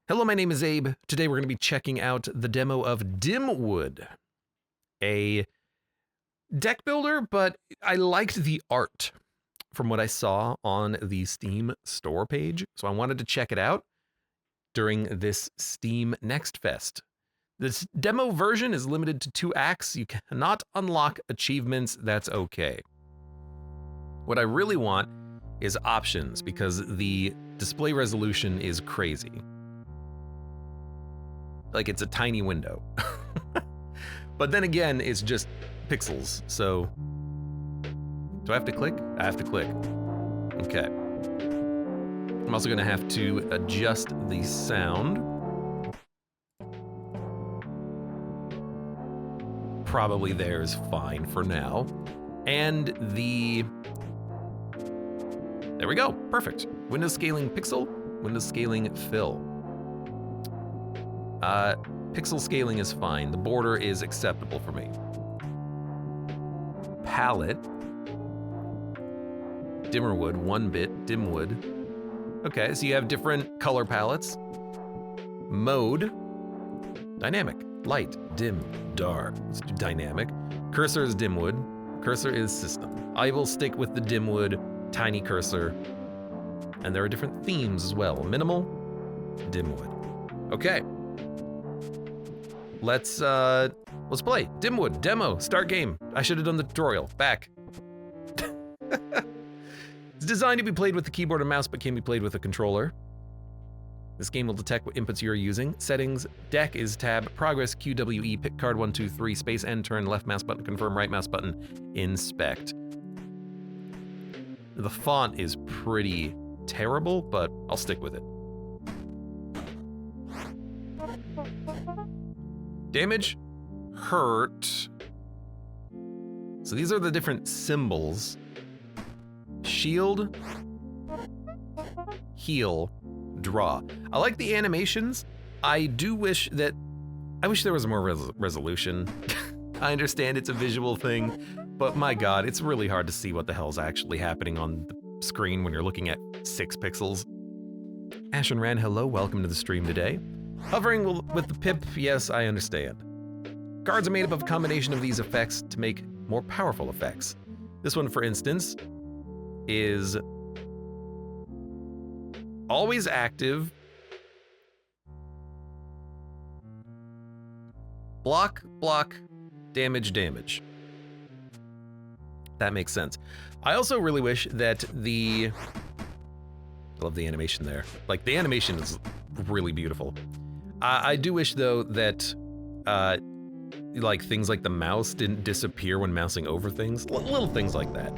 Hello, my name is Abe. Today we're going to be checking out the demo of Dimwood, a deck builder, but I liked the art from what I saw on the Steam store page, so I wanted to check it out during this Steam Next Fest. This demo version is limited to 2 acts. You cannot unlock achievements. That's okay. What I really want is options because the display resolution is crazy. Like, it's a tiny window. But then again, it's just pixels, so... Do I have to click? I have to click. Okay. I'm also gonna have to adjust the sound. Probably there's fine for now. And the... There we go, perfect. Window scaling pixel, window scaling fill. Pixel scaling is fine. The border is acceptable for me. Palette. Dimmerwood, 1-bit, Dimwood. Okay, so you have different color palettes. Mode. Dynamic, light, dim, dark. Let's do dynamic. Cursor is Dimwood. Cursor is system. I will stick with the Dimwood tiny cursor. And there are different themes as well. Minimal, Dimwood. Okay. Let's play. Dimwood, demo, start game. I should have done the tutorial. Back. It's designed to be played with the keyboard and mouse, but can be played with a controller. This game will detect what inputs you are using. Settings, deck is tab, progress, QWE, pick card 1, 2, 3, space, end, turn, left mouse button, confirm, right mouse button, inspect. The font is pretty terrible, but I'll stick with it. Damage, hurt. So these are the different symbols. Shield, heal, draw. I like the animations. I wish there was more resolution. I understand it's a visual thing, but my God, it's really hard to see what the hell's actually happening on the screen when you're looking at 6 pixels. Ashen Ran, hello, welcome to the stream today. Hovering with the pip, yes, I understand. Cards are made up of a combination of these effects to make more powerful effects. This one, for instance, is always active, block, block, damage, damage. That makes sense. I also really wish that I love the animation there. Like, the animation is really beautiful. I do wish, though, that like things like the mouse didn't disappear when mousing over things. Little things like that.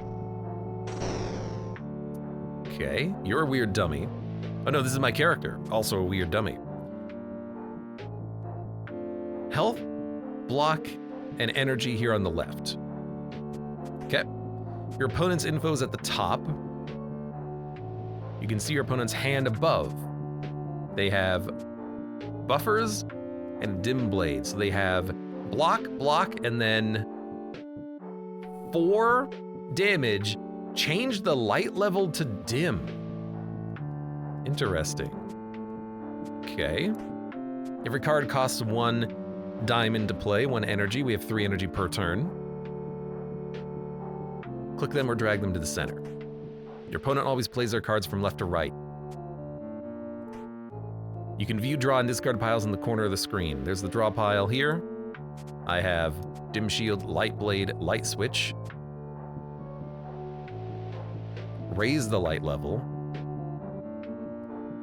Okay, you're a weird dummy. Oh no, this is my character, also a weird dummy. Health, block, and energy here on the left. Okay. Your opponent's info is at the top. You can see your opponent's hand above. They have buffers and dim blades. So they have block, block, and then 4 damage. Change the light level to dim. Interesting. Okay. Every card costs 1 diamond to play, 1 energy. We have 3 energy per turn. Click them or drag them to the center. Your opponent always plays their cards from left to right. You can view, draw, and discard piles in the corner of the screen. There's the draw pile here. I have dim shield, light blade, light switch. Raise the light level.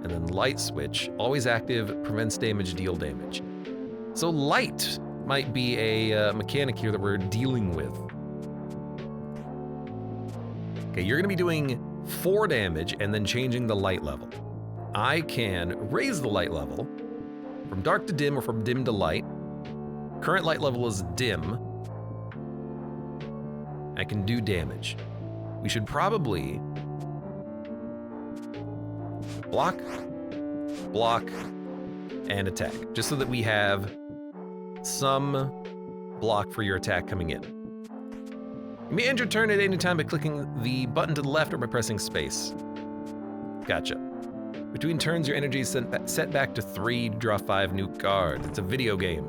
And then light switch, always active, prevents damage, deal damage. So light might be a mechanic here that we're dealing with. Okay, you're gonna be doing 4 damage and then changing the light level. I can raise the light level from dark to dim or from dim to light. Current light level is dim. I can do damage. We should probably block, block, and attack, just so that we have some block for your attack coming in. You may end your turn at any time by clicking the button to the left or by pressing space. Gotcha. Between turns, your energy is set back to 3, draw 5 new cards. It's a video game.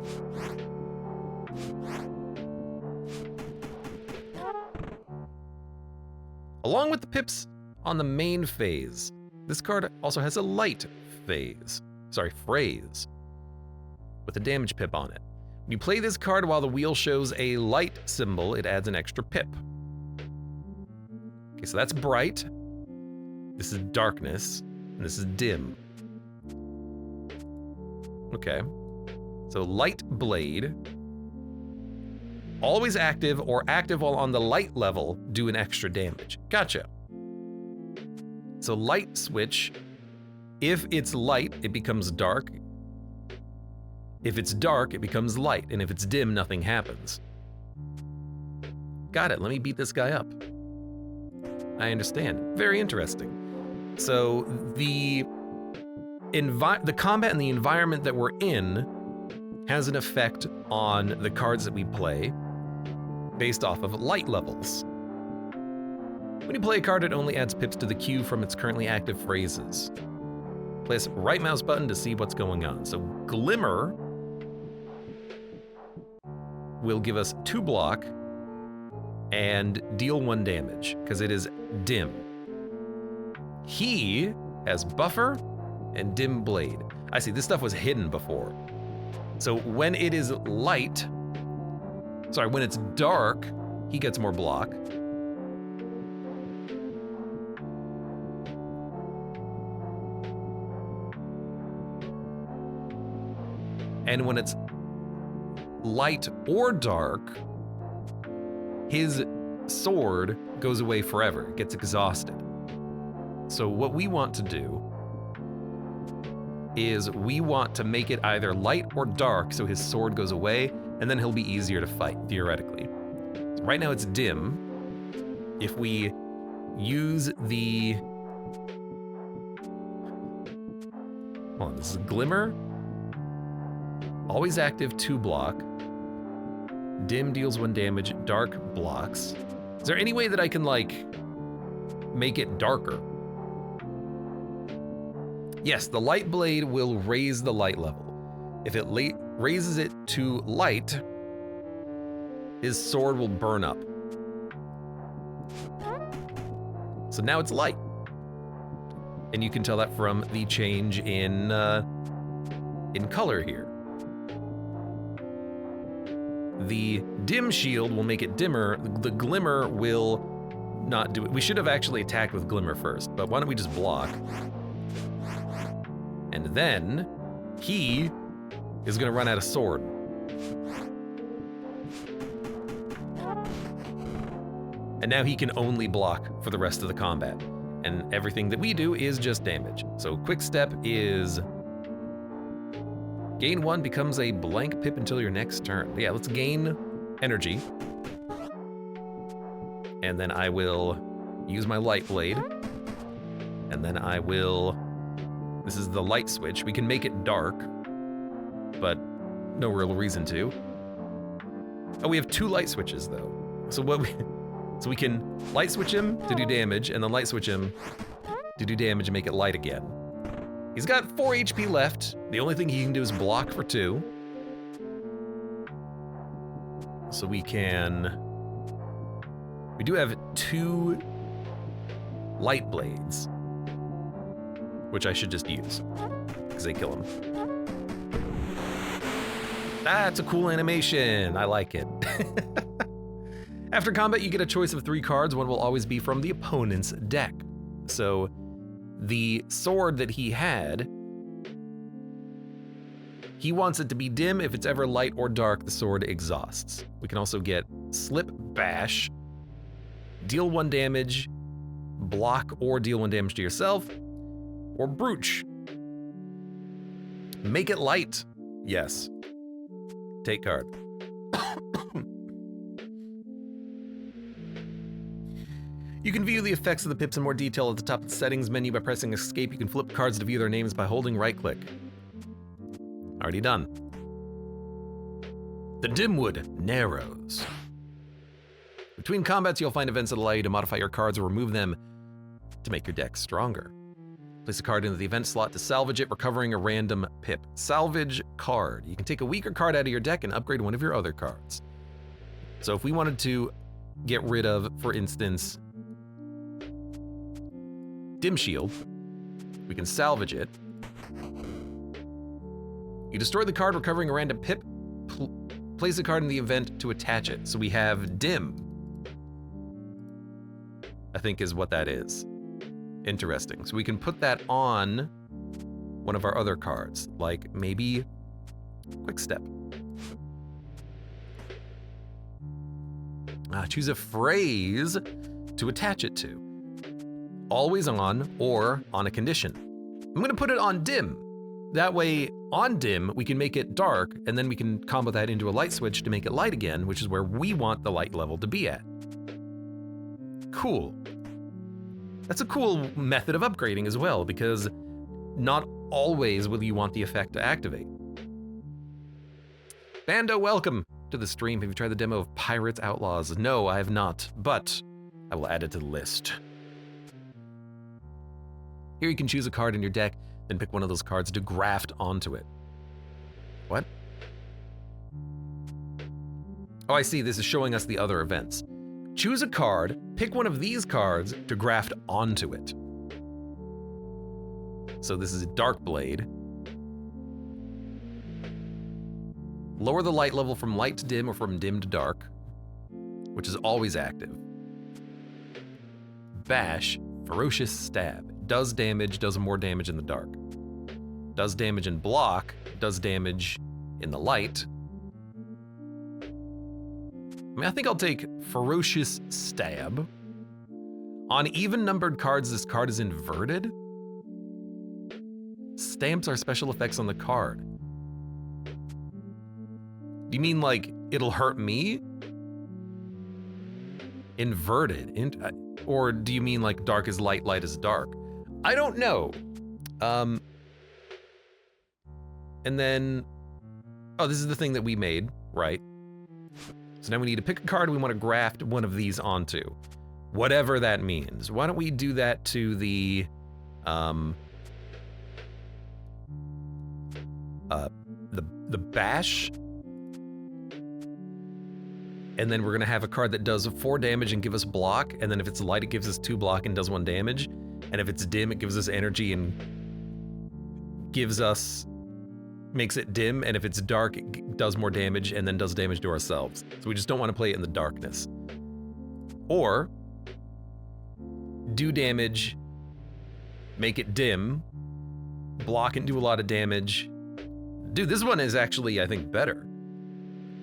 Along with the pips on the main phase, this card also has a light phrase, with a damage pip on it. When you play this card while the wheel shows a light symbol, it adds an extra pip. Okay, so that's bright. This is darkness, and this is dim. Okay, so light blade, always active or active while on the light level, do an extra damage. Gotcha. So light switch, if it's light, it becomes dark. If it's dark, it becomes light, and if it's dim, nothing happens. Got it, let me beat this guy up. I understand, very interesting. So the combat and the environment that we're in has an effect on the cards that we play based off of light levels. When you play a card, it only adds pips to the queue from its currently active phrases. Press right mouse button to see what's going on. So Glimmer will give us 2 block and deal 1 damage, because it is dim. He has Buffer and Dim Blade. I see, this stuff was hidden before. So when it is light, when it's dark, he gets more block. And when it's light or dark, his sword goes away forever, it gets exhausted. So what we want to do is we want to make it either light or dark so his sword goes away, and then he'll be easier to fight, theoretically. So right now it's dim. If we use the... Hold on, this is Glimmer. Always active, 2 block. Dim deals 1 damage, dark blocks. Is there any way that I can, like, make it darker? Yes, the light blade will raise the light level. If it raises it to light, his sword will burn up. So now it's light. And you can tell that from the change in color here. The dim shield will make it dimmer. The glimmer will not do it. We should have actually attacked with glimmer first, but why don't we just block? And then he is gonna run out of sword. And now he can only block for the rest of the combat. And everything that we do is just damage. So quick step is gain 1 becomes a blank pip until your next turn. Yeah, let's gain energy. And then I will use my light blade. And then I will, this is the light switch. We can make it dark, but no real reason to. Oh, we have 2 light switches though. So we can light switch him to do damage, and then light switch him to do damage and make it light again. He's got 4 HP left. The only thing he can do is block for 2. So we do have 2 light blades, which I should just use, because they kill him. That's a cool animation, I like it. After combat, you get a choice of 3 cards. 1 will always be from the opponent's deck. So the sword that he had, he wants it to be dim. If it's ever light or dark, the sword exhausts. We can also get Slip Bash, deal 1 damage, block or deal 1 damage to yourself, or Brooch. Make it light. Yes. Take card. You can view the effects of the pips in more detail at the top of the settings menu by pressing escape. You can flip cards to view their names by holding right click. Already done. The Dimwood Narrows. Between combats, you'll find events that allow you to modify your cards or remove them to make your deck stronger. Place a card into the event slot to salvage it, recovering a random pip. Salvage card. You can take a weaker card out of your deck and upgrade one of your other cards. So if we wanted to get rid of, for instance, Dim Shield, we can salvage it. You destroy the card, recovering a random pip. Place a card in the event to attach it. So we have Dim, I think is what that is. Interesting. So we can put that on one of our other cards, like maybe Quick Step. Choose a phrase to attach it to. Always on or on a condition. I'm gonna put it on dim. That way, on dim, we can make it dark, and then we can combo that into a light switch to make it light again, which is where we want the light level to be at. Cool. That's a cool method of upgrading as well, because not always will you want the effect to activate. Bando, welcome to the stream. Have you tried the demo of Pirates Outlaws? No, I have not, but I will add it to the list. Here you can choose a card in your deck, then pick one of those cards to graft onto it. What? Oh, I see, this is showing us the other events. Choose a card, pick one of these cards to graft onto it. So this is Dark Blade. Lower the light level from light to dim or from dim to dark, which is always active. Bash, Ferocious Stab. Does damage, does more damage in the dark. Does damage in block, does damage in the light. I mean, I think I'll take Ferocious Stab. On even-numbered cards, this card is inverted. Stamps are special effects on the card. Do you mean like it'll hurt me? Inverted, or do you mean like dark is light, light is dark? I don't know. And then, oh, this is the thing that we made, right? So now we need to pick a card we want to graft one of these onto, whatever that means. Why don't we do that to the bash, and then we're gonna have a card that does 4 damage and give us block, and then if it's light, it gives us 2 block and does 1 damage, and if it's dim, it gives us energy and makes it dim, and if it's dark, it does more damage and then does damage to ourselves. So we just don't want to play it in the darkness. Or do damage, make it dim, block and do a lot of damage. Dude, this one is actually, I think, better.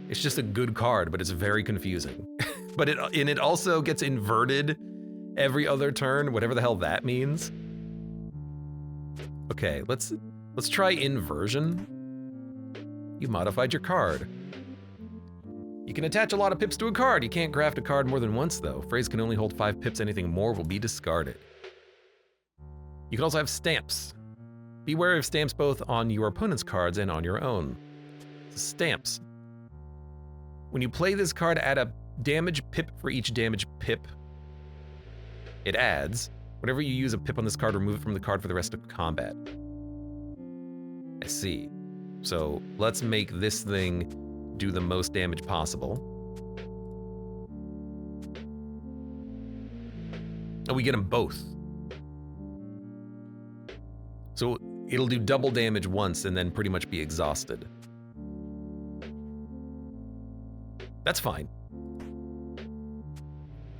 It's just a good card, but it's very confusing. But it also gets inverted every other turn, whatever the hell that means. Okay, let's try inversion. You modified your card. You can attach a lot of pips to a card. You can't graft a card more than once, though. Phrase can only hold 5 pips. Anything more will be discarded. You can also have stamps. Beware of stamps both on your opponent's cards and on your own. Stamps. When you play this card, add a damage pip for each damage pip it adds. Whenever you use a pip on this card, remove it from the card for the rest of combat. I see. So let's make this thing do the most damage possible. And we get them both. So it'll do double damage once and then pretty much be exhausted. That's fine.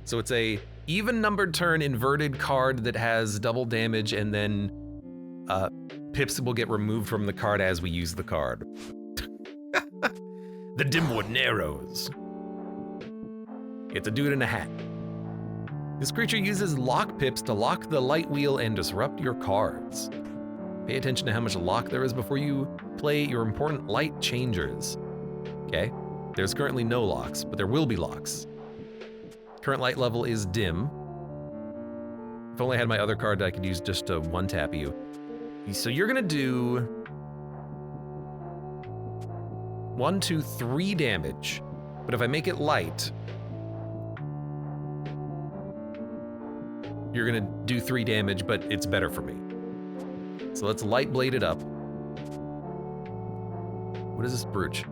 So it's a even-numbered turn inverted card that has double damage, and then pips will get removed from the card as we use the card. The Dimwood Narrows. It's a dude in a hat. This creature uses lock pips to lock the light wheel and disrupt your cards. Pay attention to how much lock there is before you play your important light changers. Okay, there's currently no locks, but there will be locks. Current light level is dim. If only I had my other card that I could use just to one-tap you. So you're gonna do 1, 2, 3 damage, but if I make it light, you're gonna do 3 damage, but it's better for me. So let's light blade it up. What is this brooch?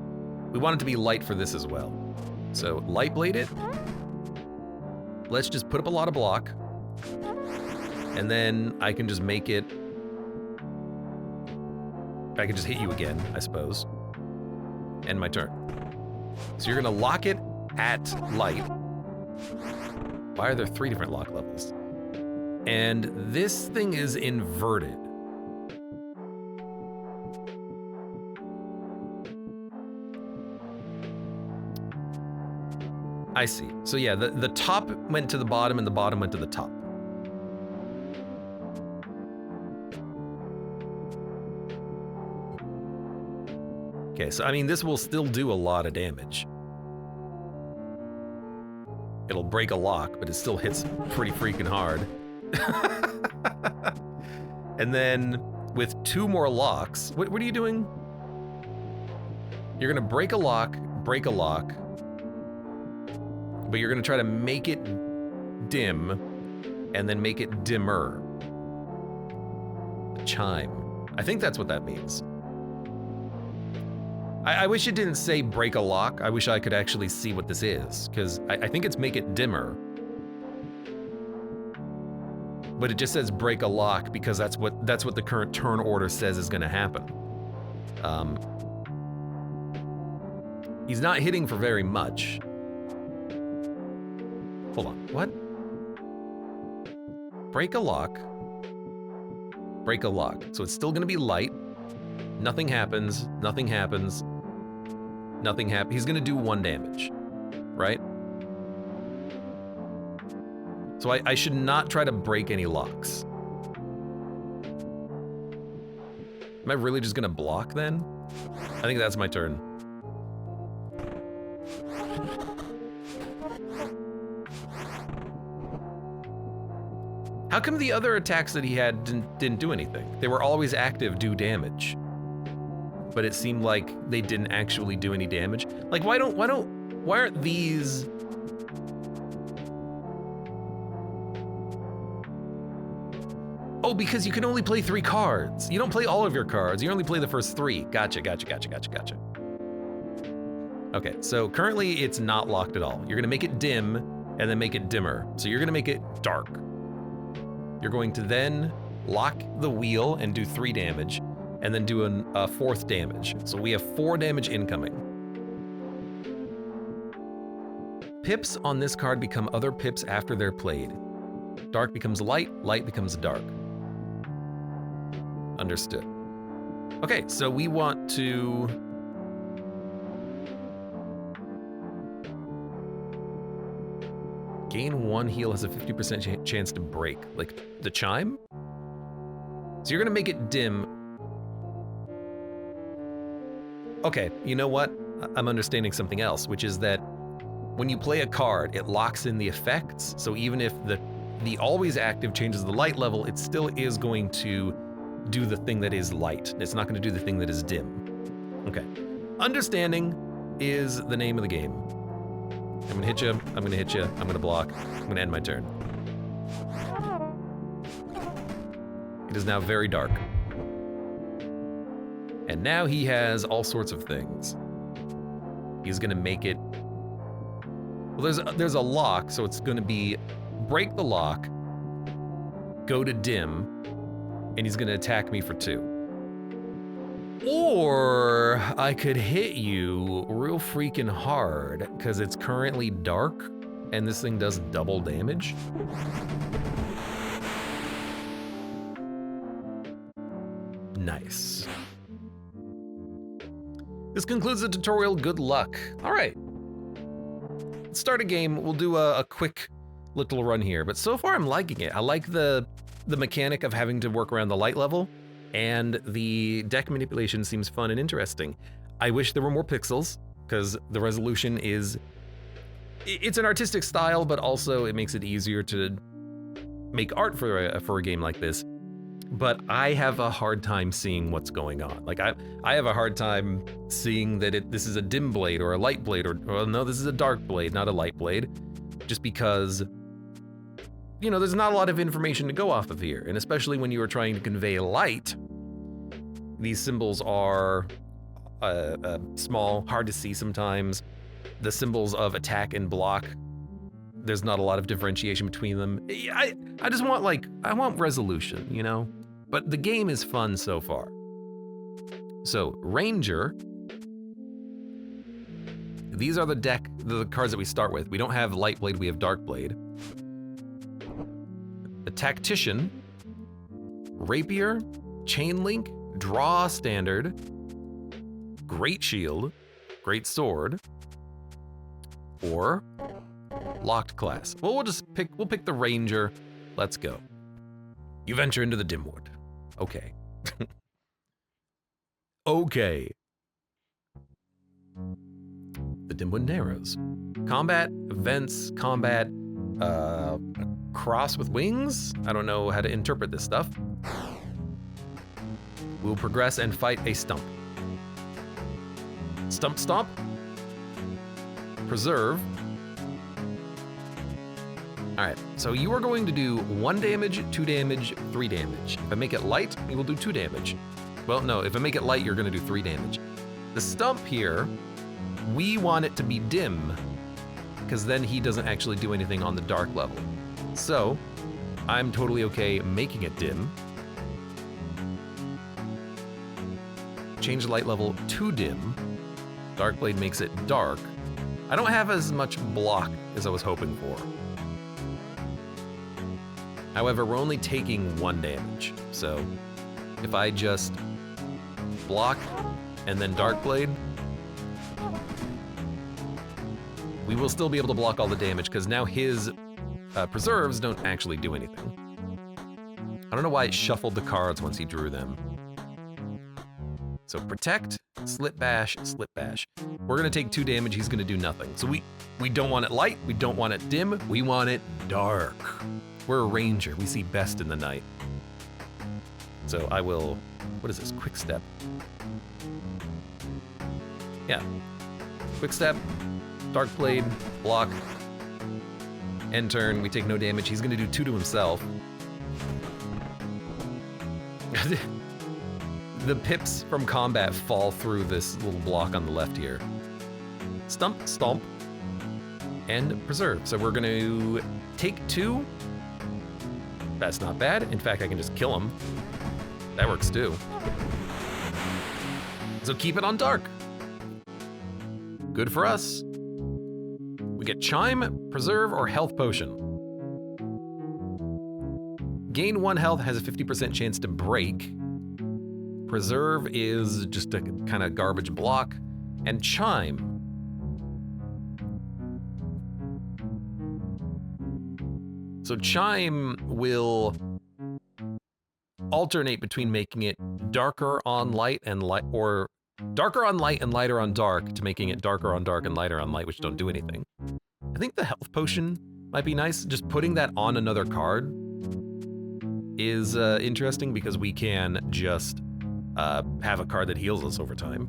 We want it to be light for this as well. So light blade it. Let's just put up a lot of block. And then I can just make it... I can just hit you again, I suppose. End my turn. So you're gonna lock it at light. Why are there 3 different lock levels? And this thing is inverted. I see. So yeah, the top went to the bottom and the bottom went to the top. Okay, so I mean, this will still do a lot of damage. It'll break a lock, but it still hits pretty freaking hard. And then with 2 more locks, what are you doing? You're gonna break a lock, but you're gonna try to make it dim and then make it dimmer. Chime. I think that's what that means. I wish it didn't say break a lock. I wish I could actually see what this is, because I think it's make it dimmer. But it just says break a lock because that's what the current turn order says is gonna happen. He's not hitting for very much. Hold on, what? Break a lock. Break a lock. So it's still gonna be light. Nothing happens, nothing happens. Nothing happens. He's gonna do 1 damage, right? So I should not try to break any locks. Am I really just gonna block then? I think that's my turn. How come the other attacks that he had didn't do anything? They were always active, do damage. But it seemed like they didn't actually do any damage. Like, why aren't these... Oh, because you can only play 3 cards. You don't play all of your cards. You only play the first 3. Gotcha. Okay, so currently it's not locked at all. You're gonna make it dim and then make it dimmer. So you're gonna make it dark. You're going to then lock the wheel and do 3 damage. And then do a 4th damage. So we have 4 damage incoming. Pips on this card become other pips after they're played. Dark becomes light, light becomes dark. Understood. Okay, so we want to... Gain 1 heal has a 50% chance to break. Like the chime? So you're gonna make it dim. Okay, you know what? I'm understanding something else, which is that when you play a card, it locks in the effects. So even if the always active changes the light level, it still is going to do the thing that is light. It's not going to do the thing that is dim. Okay. Understanding is the name of the game. I'm going to hit you. I'm going to hit you. I'm going to block. I'm going to end my turn. It is now very dark. And now he has all sorts of things. He's gonna make it... Well, there's a lock, so it's gonna be break the lock, go to dim, and he's gonna attack me for 2. Or I could hit you real freaking hard, because it's currently dark, and this thing does double damage. Nice. This concludes the tutorial. Good luck. All right. Let's start a game. We'll do a quick little run here, but so far I'm liking it. I like the mechanic of having to work around the light level, and the deck manipulation seems fun and interesting. I wish there were more pixels, because the resolution is... It's an artistic style, but also it makes it easier to make art for a game like this. But I have a hard time seeing what's going on. Like I have a hard time seeing that this is a dim blade or a light blade, or no, this is a dark blade, not a light blade, just because you know, there's not a lot of information to go off of here, and especially when you are trying to convey light, these symbols are small, hard to see sometimes. The symbols of attack and block, there's not a lot of differentiation between them. I just want, like, I want resolution, you know? But the game is fun so far. So, Ranger. These are the cards that we start with. We don't have Light Blade, we have Dark Blade. The Tactician, Rapier, Chain Link, Draw Standard, Great Shield, Great Sword, or Locked Class. Well, we'll pick the Ranger. Let's go. You venture into the Dimwood. Okay. Okay. The Dimwood Narrows. Combat, events, combat, cross with wings? I don't know how to interpret this stuff. We'll progress and fight a stump. Stump stomp. Preserve. All right, so you are going to do 1 damage, 2 damage, 3 damage. If I make it light, you will do 2 damage. Well, no, if I make it light, you're gonna do 3 damage. The stump here, we want it to be dim, because then he doesn't actually do anything on the dark level. So, I'm totally okay making it dim. Change the light level to dim. Dark Blade makes it dark. I don't have as much block as I was hoping for. However, we're only taking 1 damage. So if I just block and then Dark Blade, we will still be able to block all the damage because now his preserves don't actually do anything. I don't know why it shuffled the cards once he drew them. So protect, slip bash, slip bash. We're gonna take 2 damage, he's gonna do nothing. So we don't want it light, we don't want it dim, we want it dark. We're a ranger, we see best in the night. So I will, what is this, quick step? Yeah, quick step, Dark Blade, block, end turn, we take no damage. He's gonna do 2 to himself. The pips from combat fall through this little block on the left here. Stump, stomp, and preserve. So we're gonna take 2. That's not bad. In fact, I can just kill him. That works too. So keep it on dark. Good for us. We get Chime, Preserve, or Health Potion. Gain 1 health, has a 50% chance to break. Preserve is just a kind of garbage block. And Chime. So Chime will alternate between making it darker on light and light, or darker on light and lighter on dark, to making it darker on dark and lighter on light, which don't do anything. I think the health potion might be nice. Just putting that on another card is interesting because we can just have a card that heals us over time.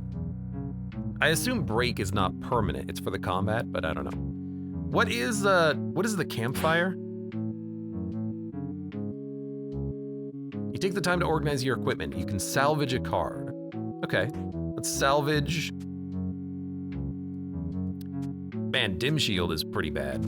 I assume break is not permanent. It's for the combat, but I don't know. What is the campfire? You take the time to organize your equipment. You can salvage a card. Okay, let's salvage. Man, Dim Shield is pretty bad.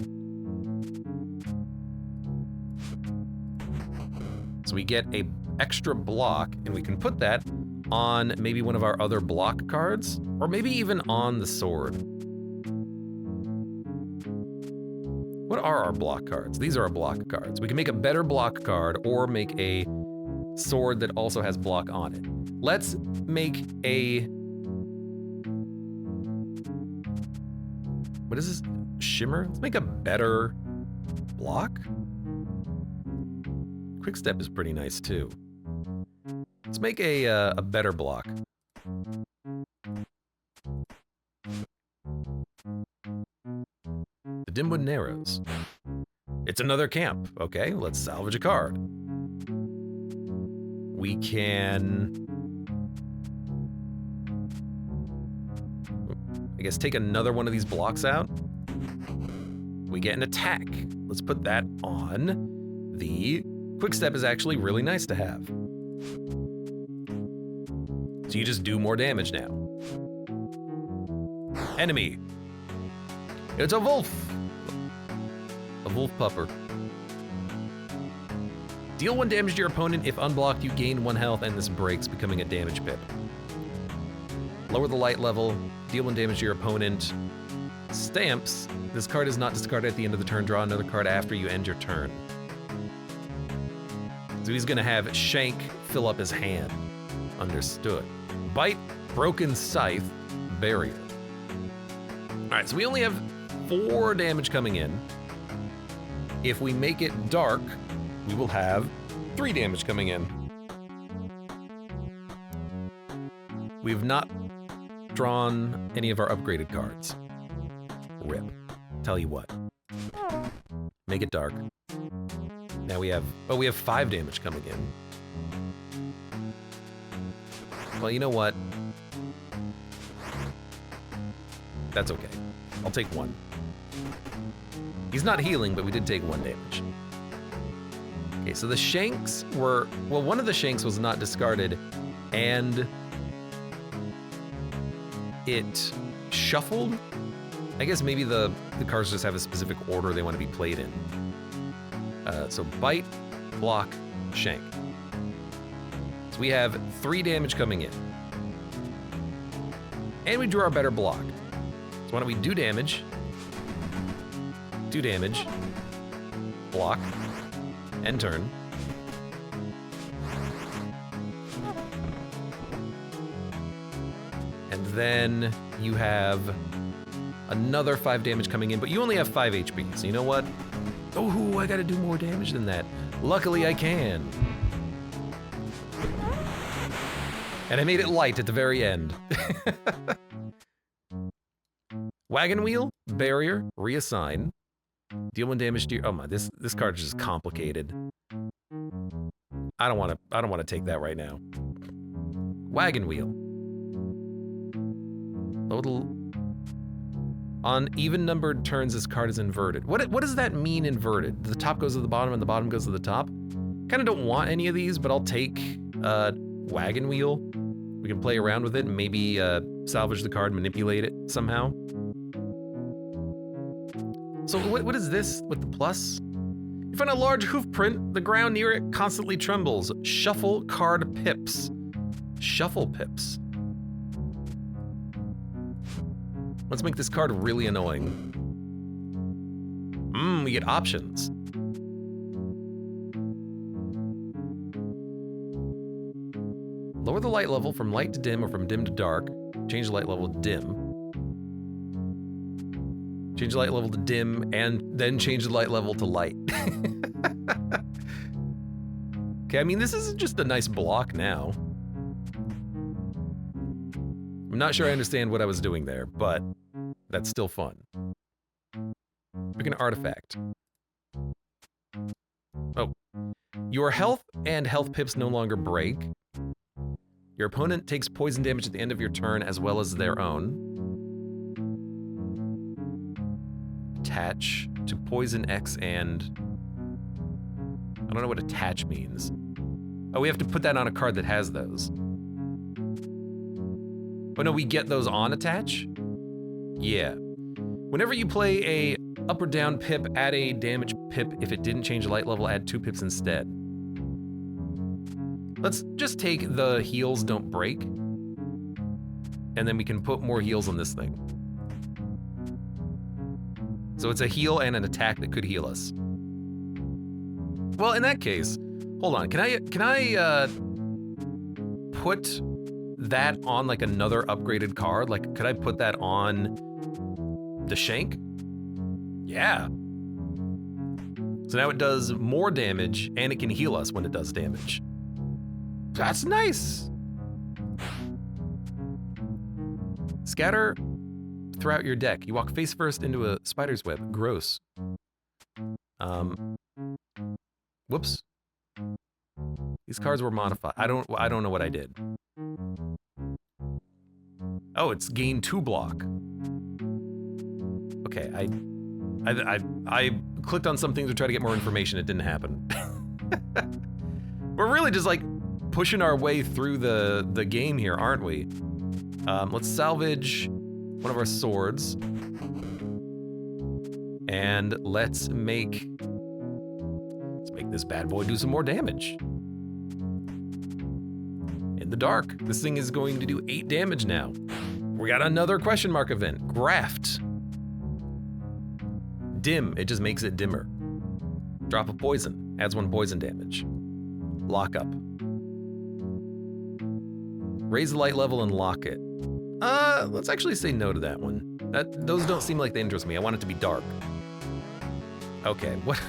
So we get a extra block, and we can put that on maybe one of our other block cards, or maybe even on the sword. What are our block cards? These are our block cards. We can make a better block card or make a sword that also has block on it. Let's make a, what is this? Shimmer? Let's make a better block. Quick step is pretty nice too. Let's make a better block. The Dimwood Narrows. It's another camp. Okay, let's salvage a card. We can, I guess, take another one of these blocks out. We get an attack. Let's put that on. the quick step is actually really nice to have. So you just do more damage now. Enemy. It's a wolf. A wolf pupper. Deal 1 damage to your opponent. If unblocked, you gain 1 health, and this breaks, becoming a damage pip. Lower the light level. Deal 1 damage to your opponent. Stamps. This card is not discarded at the end of the turn. Draw another card after you end your turn. So he's gonna have Shank fill up his hand. Understood. Bite, Broken Scythe, Barrier. All right, so we only have 4 damage coming in. If we make it dark, we will have 3 damage coming in. We've not drawn any of our upgraded cards. Rip. Tell you what. Make it dark. Now we have, oh, we have 5 damage coming in. Well, you know what? That's okay. I'll take 1. He's not healing, but we did take 1 damage. Okay, so the Shanks were, well, one of the Shanks was not discarded, and it shuffled. I guess maybe the cards just have a specific order they want to be played in. So bite, block, shank. So we have 3 damage coming in. And we drew our better block. So why don't we do damage, block, end turn. And then you have another 5 damage coming in, but you only have 5 HP, so you know what? Oh, I gotta do more damage than that. Luckily I can. And I made it light at the very end. Wagon wheel, barrier, reassign. Deal 1 damage to your, oh my, this card is just complicated. I don't wanna take that right now. Wagon wheel. Total. On even-numbered turns, this card is inverted. What does that mean, inverted? The top goes to the bottom and the bottom goes to the top? Kind of don't want any of these, but I'll take Wagon Wheel. We can play around with it and maybe salvage the card, manipulate it somehow. So what is this with the plus? You find a large hoof print. The ground near it constantly trembles. Shuffle card pips. Shuffle pips. Let's make this card really annoying. We get options. Lower the light level from light to dim or from dim to dark. Change the light level to dim. Change the light level to dim and then change the light level to light. Okay, I mean, this is just a nice block now. I'm not sure I understand what I was doing there, but that's still fun. Pick an artifact. Oh. Your health and health pips no longer break. Your opponent takes poison damage at the end of your turn as well as their own. Attach to poison X and... I don't know what attach means. Oh, we have to put that on a card that has those. Oh no, we get those on attach? Yeah. Whenever you play a up or down pip, add a damage pip. If it didn't change light level, add 2 pips instead. Let's just take the heals don't break. And then we can put more heals on this thing. So it's a heal and an attack that could heal us. Well, in that case, hold on. Can I put that on like another upgraded card? Like, could I put that on the Shank? Yeah. So now it does more damage and it can heal us when it does damage. That's nice. Scatter throughout your deck. You walk face first into a spider's web. Gross. Whoops. These cards were modified. I don't know what I did. Oh, it's gain 2 block. Okay, I clicked on something to try to get more information. It didn't happen. We're really just like pushing our way through the game here, aren't we? Let's salvage one of our swords. And let's make this bad boy do some more damage. In the dark, this thing is going to do 8 damage now. We got another question mark event. Graft. Dim, it just makes it dimmer. Drop of poison, adds 1 poison damage. Lock up. Raise the light level and lock it. Let's actually say no to that one. Those don't seem like they interest me. I want it to be dark. Okay, what?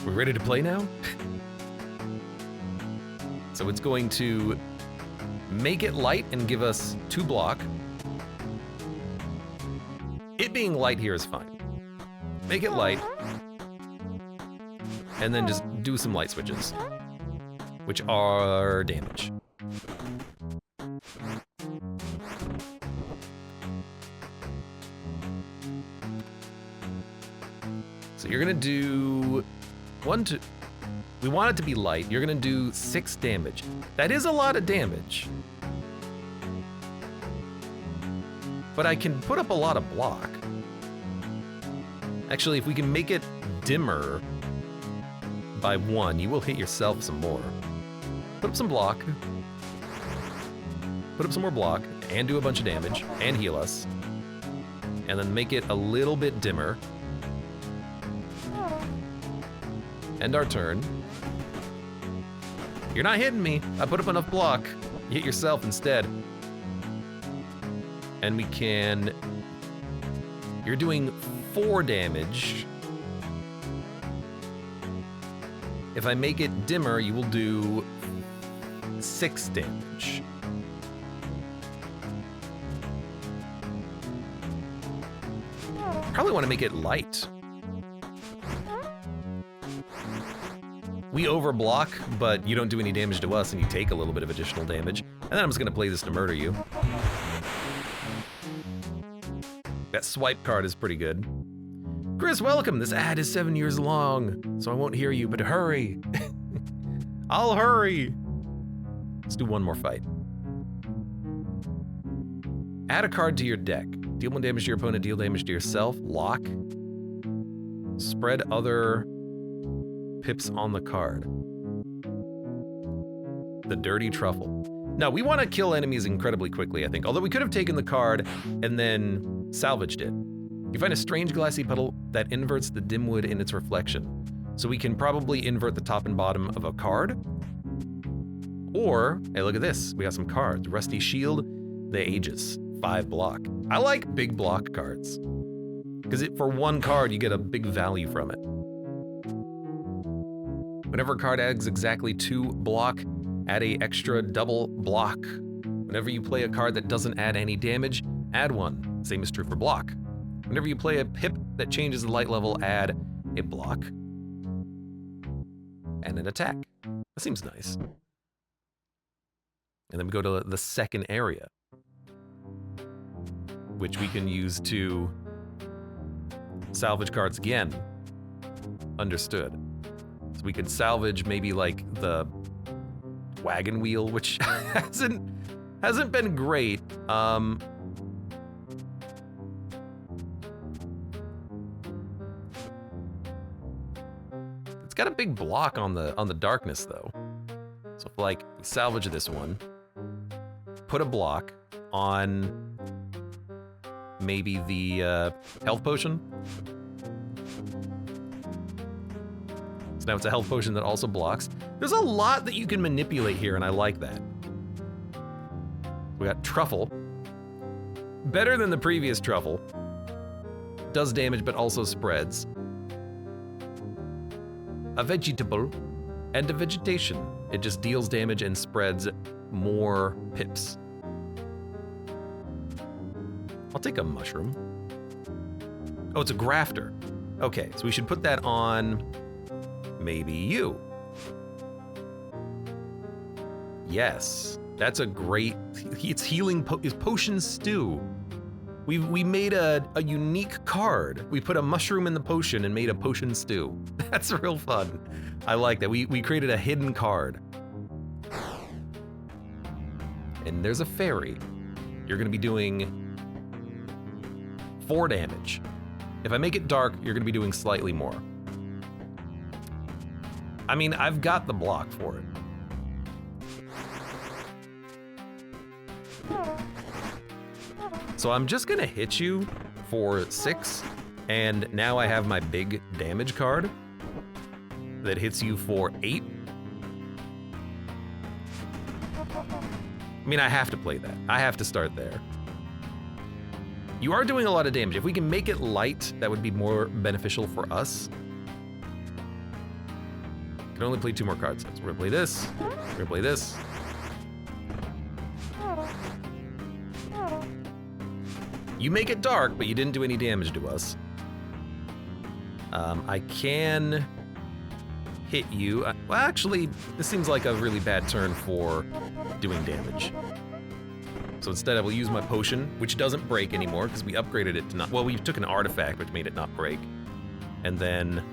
We ready to play now? So it's going to make it light and give us 2 block. It being light here is fine. Make it light. And then just do some light switches, which are damage. So you're gonna do 1, 2, we want it to be light. You're gonna do 6 damage. That is a lot of damage. But I can put up a lot of block. Actually, if we can make it dimmer by 1, you will hit yourself some more. Put up some block. Put up some more block, and do a bunch of damage, and heal us. And then make it a little bit dimmer. End our turn. You're not hitting me. I put up enough block. You hit yourself instead. And we can... You're doing 4 damage. If I make it dimmer, you will do 6 damage. Probably want to make it light. We overblock, but you don't do any damage to us and you take a little bit of additional damage. And then I'm just gonna play this to murder you. That swipe card is pretty good. Chris, welcome. This ad is 7 years long, so I won't hear you, but hurry. I'll hurry. Let's do one more fight. Add a card to your deck. Deal 1 damage to your opponent, deal damage to yourself. Lock. Spread other pips on the card. The Dirty Truffle. Now, we want to kill enemies incredibly quickly, I think. Although we could have taken the card and then salvaged it. You find a strange glassy puddle that inverts the Dimwood in its reflection. So we can probably invert the top and bottom of a card. Or, hey, look at this. We got some cards. Rusty Shield, the Aegis, 5 block. I like big block cards. Because for 1 card, you get a big value from it. Whenever a card adds exactly 2 block, add a extra double block. Whenever you play a card that doesn't add any damage, add 1. Same is true for block. Whenever you play a pip that changes the light level, add a block and an attack. That seems nice. And then we go to the second area, which we can use to salvage cards again. Understood. So we could salvage maybe like the wagon wheel, which hasn't been great. It's got a big block on the darkness though. So if like we salvage this one, put a block on maybe the health potion. So now it's a health potion that also blocks. There's a lot that you can manipulate here, and I like that. We got Truffle. Better than the previous Truffle. Does damage, but also spreads. A vegetable and a vegetation. It just deals damage and spreads more pips. I'll take a mushroom. Oh, it's a grafter. Okay, so we should put that on maybe you. Yes, that's a great, it's healing, it's potion stew. We made a unique card. We put a mushroom in the potion and made a potion stew. That's real fun. I like that. We created a hidden card. And there's a fairy. You're gonna be doing 4 damage. If I make it dark, you're gonna be doing slightly more. I mean, I've got the block for it. So I'm just gonna hit you for 6, and now I have my big damage card that hits you for 8. I mean, I have to play that. I have to start there. You are doing a lot of damage. If we can make it light, that would be more beneficial for us. Can only play 2 more cards. So we're gonna play this. We're gonna play this. You make it dark, but you didn't do any damage to us. I can hit you. Well, actually, this seems like a really bad turn for doing damage. So instead I will use my potion, which doesn't break anymore because we upgraded it to not, well, we took an artifact which made it not break. And then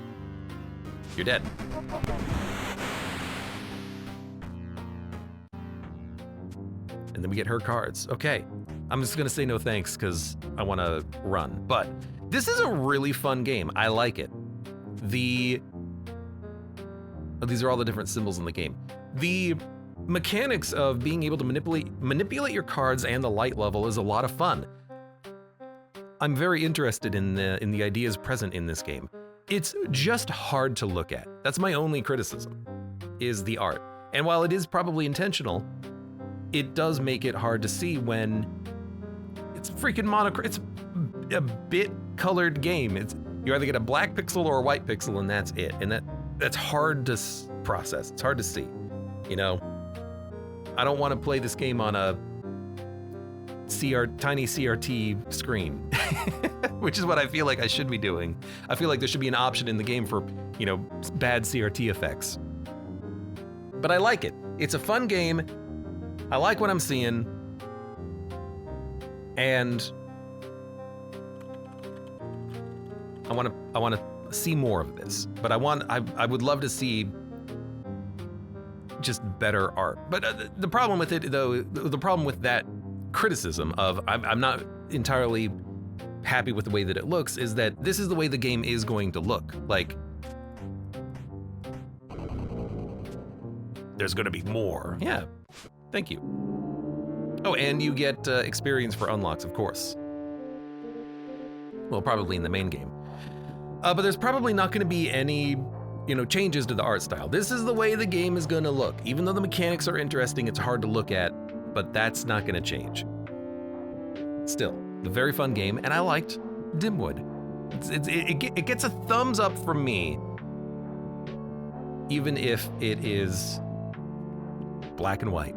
you're dead. And then we get her cards. Okay, I'm just gonna say no thanks because I wanna run. But this is a really fun game. I like it. These are all the different symbols in the game. The mechanics of being able to manipulate your cards and the light level is a lot of fun. I'm very interested in the ideas present in this game. It's just hard to look at. That's my only criticism, is the art. And while it is probably intentional, it does make it hard to see when it's freaking monochrome. It's a bit colored game. You either get a black pixel or a white pixel, and that's it. And that's hard to process. It's hard to see. You know, I don't want to play this game on a tiny CRT screen, which is what I feel like I should be doing. I feel like there should be an option in the game for, you know, bad CRT effects. But I like it. It's a fun game. I like what I'm seeing. And I want to see more of this. But I would love to see just better art. But the problem with it, though, the problem with that criticism of I'm not entirely happy with the way that it looks, is that this is the way the game is going to look. Like, there's gonna be more. Yeah, thank you. Oh, and you get experience for unlocks, of course. Well, probably in the main game. But there's probably not gonna be any, you know, changes to the art style. This is the way the game is gonna look. Even though the mechanics are interesting, it's hard to look at, but that's not gonna change. Still, a very fun game, and I liked Dimwood. It gets a thumbs up from me, even if it is black and white.